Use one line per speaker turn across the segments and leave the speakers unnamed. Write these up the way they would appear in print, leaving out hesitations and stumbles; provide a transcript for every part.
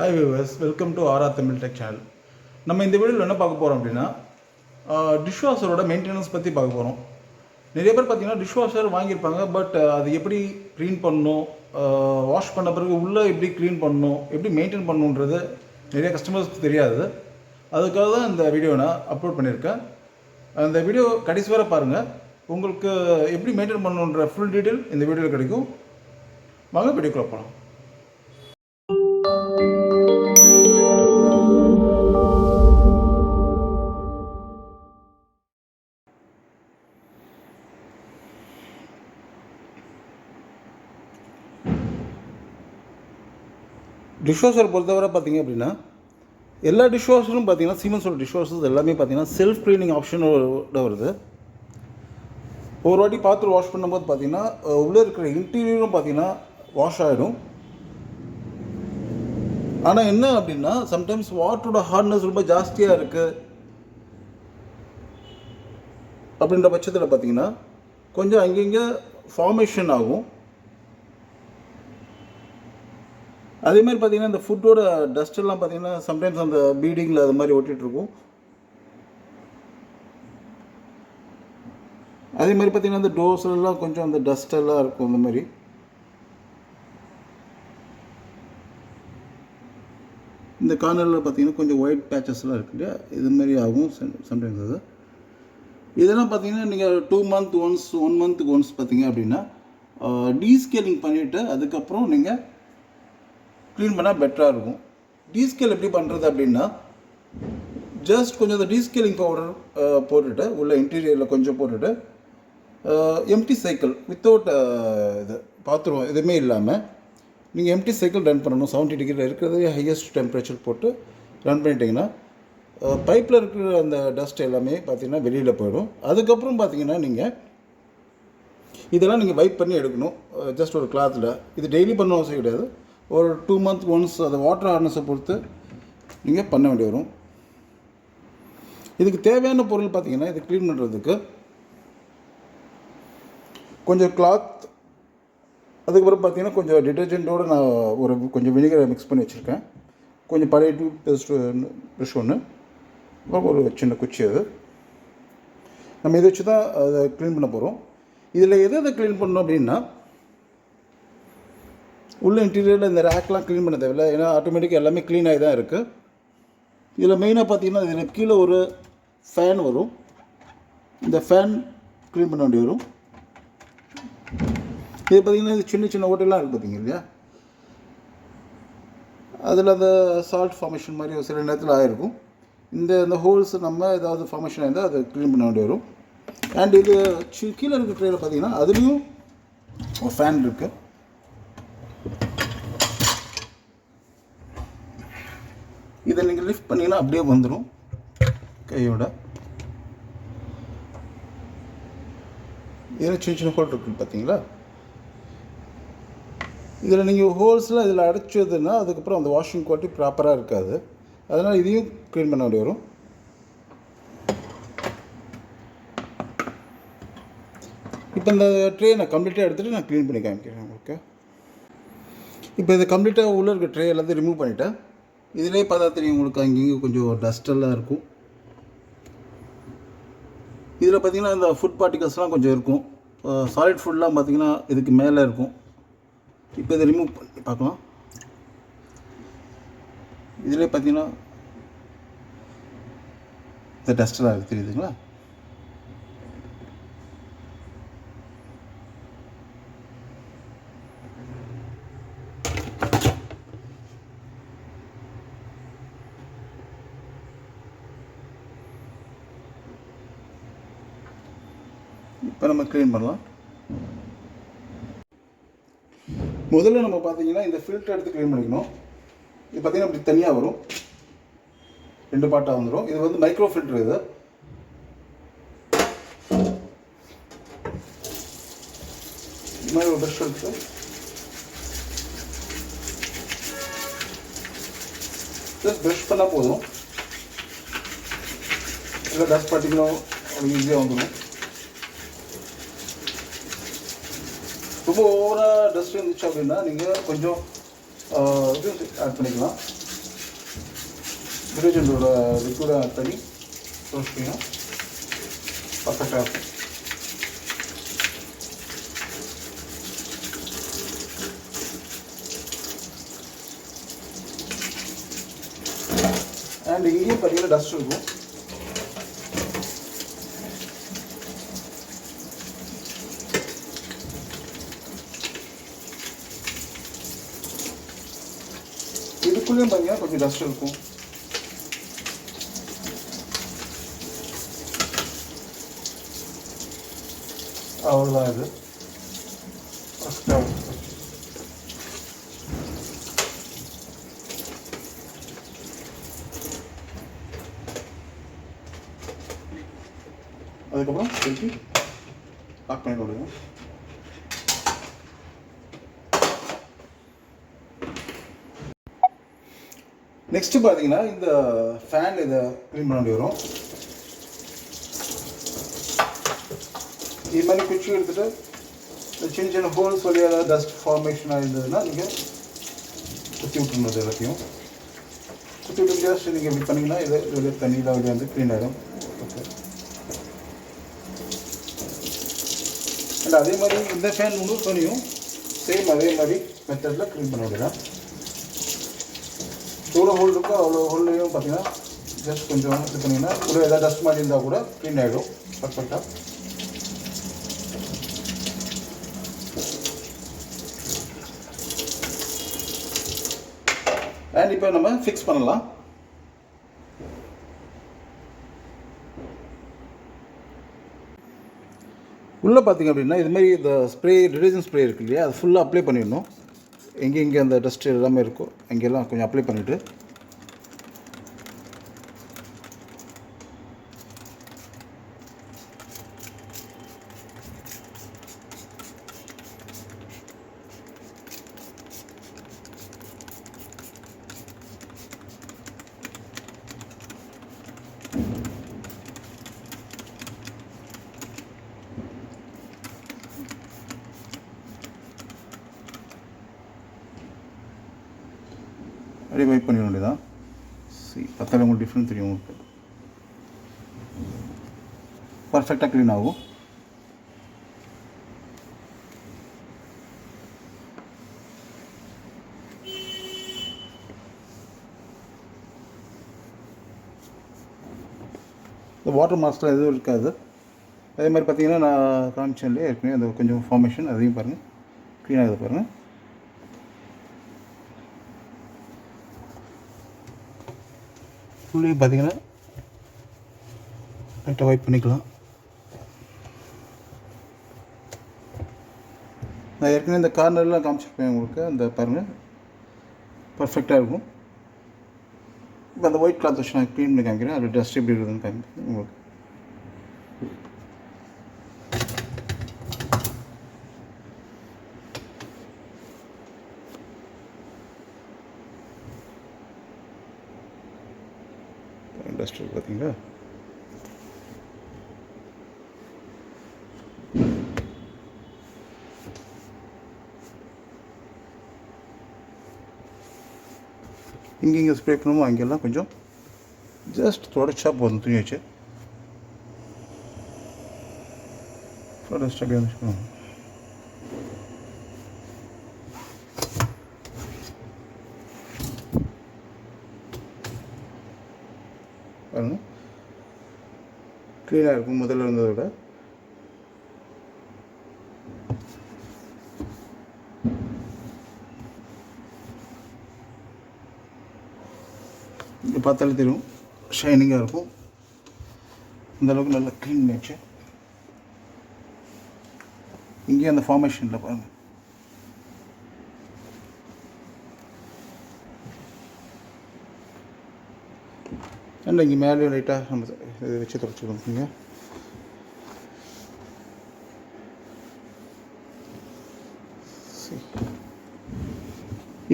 Hi viewers, welcome to RR Tamil tech channel. நம்ம இந்த வீடியோவில் என்ன பார்க்க போகிறோம் அப்படின்னா, டிஷ்வாஷரோட மெயின்டெனன்ஸ் பற்றி பார்க்க போகிறோம். நிறைய பேர் பார்த்தீங்கன்னா டிஷ்வாஷர் வாங்கியிருப்பாங்க, பட் அது எப்படி க்ளீன் பண்ணணும், வாஷ் பண்ண பிறகு உள்ளே எப்படி க்ளீன் பண்ணணும், எப்படி மெயின்டைன் பண்ணணுன்றது நிறைய கஸ்டமர்ஸ்க்கு தெரியாது. அதுக்காக தான் இந்த வீடியோ நான் அப்லோட் பண்ணியிருக்கேன். அந்த வீடியோ கடைசி வரை பாருங்கள். உங்களுக்கு எப்படி மெயின்டைன் பண்ணணுன்ற ஃபுல் டீட்டெயில் இந்த வீடியோவில் கிடைக்கும். வாங்க வீடியோக்குள்ள போகலாம். டிஷ்வாஷர் பொறுத்தவரை பார்த்திங்க அப்படின்னா, எல்லா டிஷ்வாஷரும் பார்த்திங்கன்னா சீமென்ஸோட டிஷ்வாஷர்ஸ் எல்லாமே பார்த்திங்கன்னா செல்ஃப் க்ளீனிங் ஆப்ஷனோட வருது. ஒரு வாட்டி பாத்திரம் வாஷ் பண்ணும்போது பார்த்திங்கன்னா உள்ளே இருக்கிற இன்டீரியரும் பார்த்திங்கன்னா வாஷ் ஆகிடும். ஆனால் என்ன அப்படின்னா, சம்டைம்ஸ் வாட்டரோட ஹார்ட்னஸ் ரொம்ப ஜாஸ்தியாக இருக்குது அப்படின்ற பட்சத்தில் பார்த்திங்கன்னா கொஞ்சம் அங்கங்கே ஃபார்மேஷன் ஆகும். அதே மாதிரி பார்த்திங்கன்னா இந்த ஃபுட்டோட டஸ்ட்டெல்லாம் பார்த்திங்கன்னா சம்டைம்ஸ் அந்த பீடிங்கில் அது மாதிரி ஒட்டிகிட்ருக்கும். அதே மாதிரி பார்த்திங்கன்னா இந்த டோர்ஸ்லாம் கொஞ்சம் அந்த டஸ்ட்டெல்லாம் இருக்கும். அந்த மாதிரி இந்த கார்னரில் பார்த்திங்கன்னா கொஞ்சம் ஒயிட் பேச்சஸ்லாம் இருக்கு இல்லையா, இது மாதிரி ஆகும் சம்டைம்ஸ். அது இதெல்லாம் பார்த்திங்கன்னா நீங்கள் 2 months ஒன்ஸ் 1 month ஒன்ஸ் பார்த்திங்க அப்படின்னா டீஸ்கேலிங் பண்ணிவிட்டு அதுக்கப்புறம் நீங்கள் க்ளீன் பண்ணால் பெட்டராக இருக்கும். டீஸ்கேல் எப்படி பண்ணுறது அப்படின்னா, ஜஸ்ட் கொஞ்சம் அந்த டீஸ்கேலிங் பவுடர் போட்டுட்டு உள்ள இன்டீரியரில் கொஞ்சம் போட்டுட்டு எம்டி சைக்கிள் வித்தவுட் இது பாத்ரூம் எதுவுமே இல்லாமல் நீங்கள் எம்டி சைக்கிள் ரன் பண்ணணும். 70 degree இருக்கிறதே ஹையஸ்ட் டெம்பரேச்சர் போட்டு ரன் பண்ணிட்டீங்கன்னா பைப்பில் இருக்கிற அந்த டஸ்ட் எல்லாமே பார்த்திங்கன்னா வெளியில் போயிடும். அதுக்கப்புறம் பார்த்திங்கன்னா நீங்கள் இதெல்லாம் நீங்கள் வைப் பண்ணி எடுக்கணும். ஜஸ்ட் ஒரு கிளாத்தில். இது டெய்லி பண்ண அவசியம் கிடையாது. ஒரு 2 months ஒன்ஸ் அது வாட்டர் ஹார்ட்னஸை பொறுத்து நீங்கள் பண்ண வேண்டி வரும். இதுக்கு தேவையான பொருள் பார்த்திங்கன்னா, இது க்ளீன் பண்ணுறதுக்கு கொஞ்சம் கிளாத், அதுக்கப்புறம் பார்த்திங்கன்னா கொஞ்சம் டிட்டர்ஜென்ட்டோடு நான் கொஞ்சம் வினிகரை மிக்ஸ் பண்ணி வச்சுருக்கேன். கொஞ்சம் பழைய டூத் பேஸ்ட் ப்ரஷ் ஒன்று, அப்புறம் ஒரு சின்ன குச்சி. அது நம்ம இதை வச்சு தான் அதை க்ளீன் பண்ண போகிறோம். இதில் எதை க்ளீன் பண்ணணும் அப்படின்னா, உள்ள இன்டீரியரில் இந்த ரேக்லாம் க்ளீன் பண்ண தேவையில்லை. ஏன்னா ஆட்டோமேட்டிக்காக எல்லாமே க்ளீன் ஆகி தான் இருக்குது. இதில் மெயினாக பார்த்திங்கன்னா இதில் கீழே ஒரு ஃபேன் வரும். இந்த ஃபேன் க்ளீன் பண்ண வேண்டி வரும். இது பார்த்திங்கன்னா இது சின்ன சின்ன ஓட்டையெல்லாம் இருக்குது பார்த்திங்க இல்லையா, அதில் அந்த சால்ட் ஃபார்மேஷன் மாதிரி ஒரு சில நேரத்தில் ஆகிருக்கும். இந்த ஹோல்ஸ் நம்ம ஏதாவது ஃபார்மேஷன் ஆயிருந்தால் அதை க்ளீன் பண்ண வேண்டி வரும். அண்ட் இது கீழே இருக்கிற ட்ரேயில் பார்த்திங்கன்னா அதுலேயும் ஒரு ஃபேன் இருக்குது. இதை நீங்கள் லிஃப்ட் பண்ணிங்கன்னா அப்படியே வந்துடும் கையோட. இதில் சின்ன சின்ன ஹோல் இருக்குது பார்த்தீங்களா. இதில் நீங்கள் ஹோல்ஸ்லாம் இதில் அடைச்சதுன்னா அதுக்கப்புறம் அந்த வாஷிங் குவாலிட்டி ப்ராப்பராக இருக்காது. அதனால் இதையும் க்ளீன் பண்ண வேண்டி வரும். இப்போ இந்த ட்ரே நான் கம்ப்ளீட்டாக எடுத்துகிட்டு நான் க்ளீன் பண்ணி காமிக்கிறேன் உங்களுக்கு. இப்போ இதை கம்ப்ளீட்டாக உள்ளே இருக்க ட்ரே எல்லாத்தையும் ரிமூவ் பண்ணிவிட்டேன். இதிலே பார்த்தா தெரியும் உங்களுக்கு, அங்கேயும் கொஞ்சம் டஸ்டெல்லாம் இருக்கும். இதில் பார்த்திங்கன்னா இந்த ஃபுட் பார்ட்டிகல்ஸ்லாம் கொஞ்சம் இருக்கும். சாலிட் ஃபுட்லாம் பார்த்திங்கன்னா இதுக்கு மேலே இருக்கும். இப்போ இதை ரிமூவ் பண்ணி பார்க்கலாம். இதிலே பார்த்திங்கன்னா இந்த டஸ்டெல்லாம் இருக்குது, தெரியுதுங்களா. இப்போ நம்ம க்ளீன் பண்ணலாம். முதல்ல நம்ம பார்த்தீங்கன்னா இந்த ஃபில்டர் எடுத்து க்ளீன் பண்ணிக்கணும். இது பார்த்திங்கன்னா அப்படி தனியாக வரும், 2 பார்ட்டாக வந்துடும். இது வந்து மைக்ரோ ஃபில்டர். இது இது மாதிரி ஒரு ப்ரஷ் எடுத்து ஜஸ்ட் ப்ரஷ் பண்ணால் போதும். இல்லை டஸ்ட் பார்ட்டிங்களும் ஈஸியாக வந்துடும். ரொம்ப ஓவராக டஸ்ட் இருந்துச்சு அப்படின்னா நீங்கள் கொஞ்சம் இது ஆட் பண்ணிக்கலாம். டிடர்ஜென்ட்டோட லிக்விடை ஆட் பண்ணி துவைச்சிட்டிங்கன்னா பர்ஃபெக்டாக இருக்கும். அண்ட் இங்கேயும் பார்த்தீங்கன்னா டஸ்ட் இருக்கும். இதுக்குள்ளேயும் பார்த்தீங்கன்னா கொஞ்சம் டஸ்ட் இருக்கும். அவ்வளோதான். இது பர்ஃபெக்டாக. அதுக்கப்புறம் திருப்பி லாக் பண்ணி கொடுங்க. நெக்ஸ்ட்டு பார்த்தீங்கன்னா இந்த ஃபேன் இதை க்ளீன் பண்ண வேண்டி வரும். இது மாதிரி குச்சி எடுத்துகிட்டு சின்ன சின்ன ஹோல்ஸ் வழியாக ஏதாவது டஸ்ட் ஃபார்மேஷனாக இருந்ததுன்னா நீங்கள் குத்தி விட்டுருந்தது எல்லாத்தையும் குத்தி விட்டு ஜஸ்ட் நீங்கள் இப்படி பண்ணிங்கன்னா இதை வெளியே தண்ணியில் வெளியே வந்து க்ளீன் ஆகிடும். ஓகே. அண்ட் அதே மாதிரி இந்த ஃபேன் இன்னும் துணியும் சேம் அதே மாதிரி மெத்தடில் க்ளீன் பண்ண வேண்டியதான். எவ்வளோ ஹோல் இருக்கோ அவ்வளோ ஹோல்லையும் பார்த்தீங்கன்னா ஜஸ்ட் கொஞ்சம் இது பண்ணிங்கன்னா கூட எதாவது டஸ்ட் மாதிரி இருந்தால் கூட க்ளீன் ஆகிடும் பர்ஃபெக்டாக. அண்ட் இப்போ நம்ம ஃபிக்ஸ் பண்ணலாம். உள்ளே பார்த்திங்க அப்படின்னா இதுமாரி இந்த ஸ்ப்ரே டிடர்ஜென்ட் ஸ்ப்ரே இருக்குது இல்லையா, அது ஃபுல்லாக அப்ளை பண்ணிடணும். எங்கே அந்த டஸ்ட்டு எல்லாமே இருக்கோ அங்கெல்லாம் கொஞ்சம் அப்ளை பண்ணிவிட்டு அப்படியே வைப் பண்ணிட வேண்டியதான். பத்தால உங்களுக்கு டிஃப்ரெண்ட் தெரியும். உங்களுக்கு பர்ஃபெக்டாக க்ளீன் ஆகும். இந்த வாட்டர் மாஸ்க்லாம் எதுவும் இருக்காது. அதே மாதிரி பார்த்தீங்கன்னா நான் காமிச்சேன் இல்லையா ஏற்கனவே அந்த கொஞ்சம் ஃபார்மேஷன், அதையும் பாருங்கள் க்ளீன் ஆகுது பாருங்கள். ஃபுல்லையும் பார்த்தீங்கன்னா லைட்டாக வைப் பண்ணிக்கலாம். நான் ஏற்கனவே இந்த கார்னர்லாம் காமிச்சிருப்பேன் உங்களுக்கு, அந்த பாருங்கள் பர்ஃபெக்டாக இருக்கும். இப்போ அந்த ஒயிட் கிளாத் வச்சு நான் க்ளீன் பண்ணி காமிக்கிறேன். அது டஸ்ட் எப்படி இருக்குதுன்னு காமிக்கிறேன் உங்களுக்கு. டஸ்ட் பார்த்தீங்களா? இங்கே ஸ்ப்ரே பண்ணுமோ அங்கெல்லாம் கொஞ்சம் ஜஸ்ட் தொடச்சா போதும். துணி வச்சு டஸ்ட் அப்படியே வந்துச்சு. பாருங்க க்ளீனாக இருக்கும் முதல்ல இருந்ததை விட. இங்கே பார்த்தாலே தெரியும் ஷைனிங்காக இருக்கும். அந்தளவுக்கு நல்லா க்ளீன் பண்ணிச்சு. இங்கேயும் அந்த ஃபார்மேஷனில் பாருங்கள். அண்ட் இங்கே மேலேயும் லைட்டாக நம்ம இது வச்சு தொடச்சிக்கோங்க.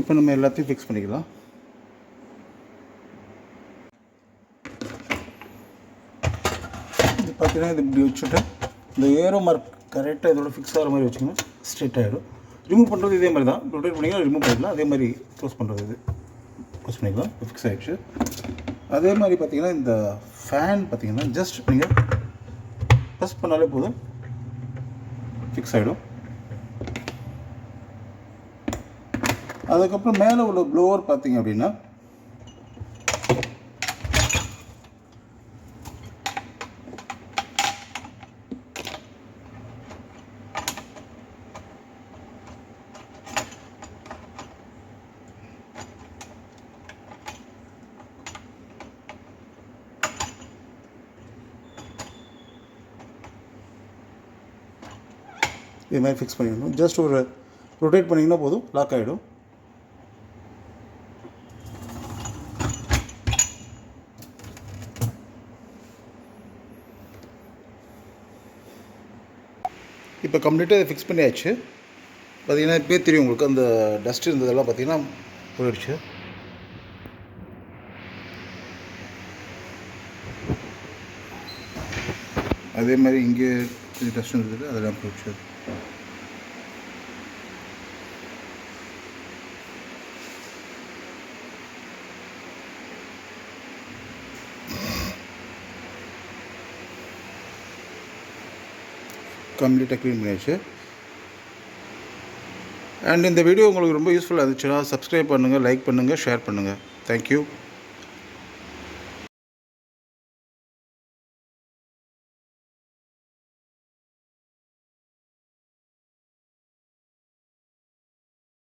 இப்போ நம்ம எல்லாத்தையும் ஃபிக்ஸ் பண்ணிக்கலாம். இது பார்த்தீங்கன்னா இது இப்படி வச்சுட்டு இந்த ஏரோ மார்க் கரெக்டாக இதோட ஃபிக்ஸ் ஆகிற மாதிரி வச்சுக்கணும். ஸ்ட்ரெயிட் ஆகிடும். ரிமூவ் பண்ணுறது இதே மாதிரி தான். ரொட்டேட் பண்ணிங்கன்னா ரிமூவ் பண்ணிடலாம். அதே மாதிரி க்ளோஸ் பண்ணுறது இது யூஸ் பண்ணிக்கலாம். ஃபிக்ஸ் ஆகிடுச்சு. அதே மாதிரி பார்த்திங்கன்னா இந்த ஃபேன் பார்த்திங்கன்னா ஜஸ்ட் நீங்கள் ப்ரெஸ் பண்ணாலே போதும், ஃபிக்ஸ் ஆகிடும். அதுக்கப்புறம் மேலே உள்ள ப்ளோவர் பார்த்திங்க அப்படின்னா இது மாதிரி ஃபிக்ஸ் பண்ணிடணும். ஜஸ்ட் ஒரு ரொட்டேட் பண்ணிங்கன்னா போதும், லாக் ஆகிடும். இப்போ கம்ப்ளீட்டாக இதை ஃபிக்ஸ் பண்ணியாச்சு. பார்த்திங்கன்னா இப்போ தெரியும் உங்களுக்கு அந்த டஸ்ட் இருந்ததெல்லாம் பார்த்திங்கன்னா போயிடுச்சு. அதே மாதிரி இங்கே கொஞ்சம் டஸ்ட் இருந்தது, அதெல்லாம் போயிடுச்சு. கம்ப்ளீட்டாக க்ளீன் பண்ணியாச்சு. அண்ட் இந்த வீடியோ உங்களுக்கு ரொம்ப யூஸ்ஃபுல்லாக இருந்துச்சுன்னா சப்ஸ்கிரைப் பண்ணுங்கள், லைக் பண்ணுங்கள், ஷேர் பண்ணுங்கள். தேங்க்யூ.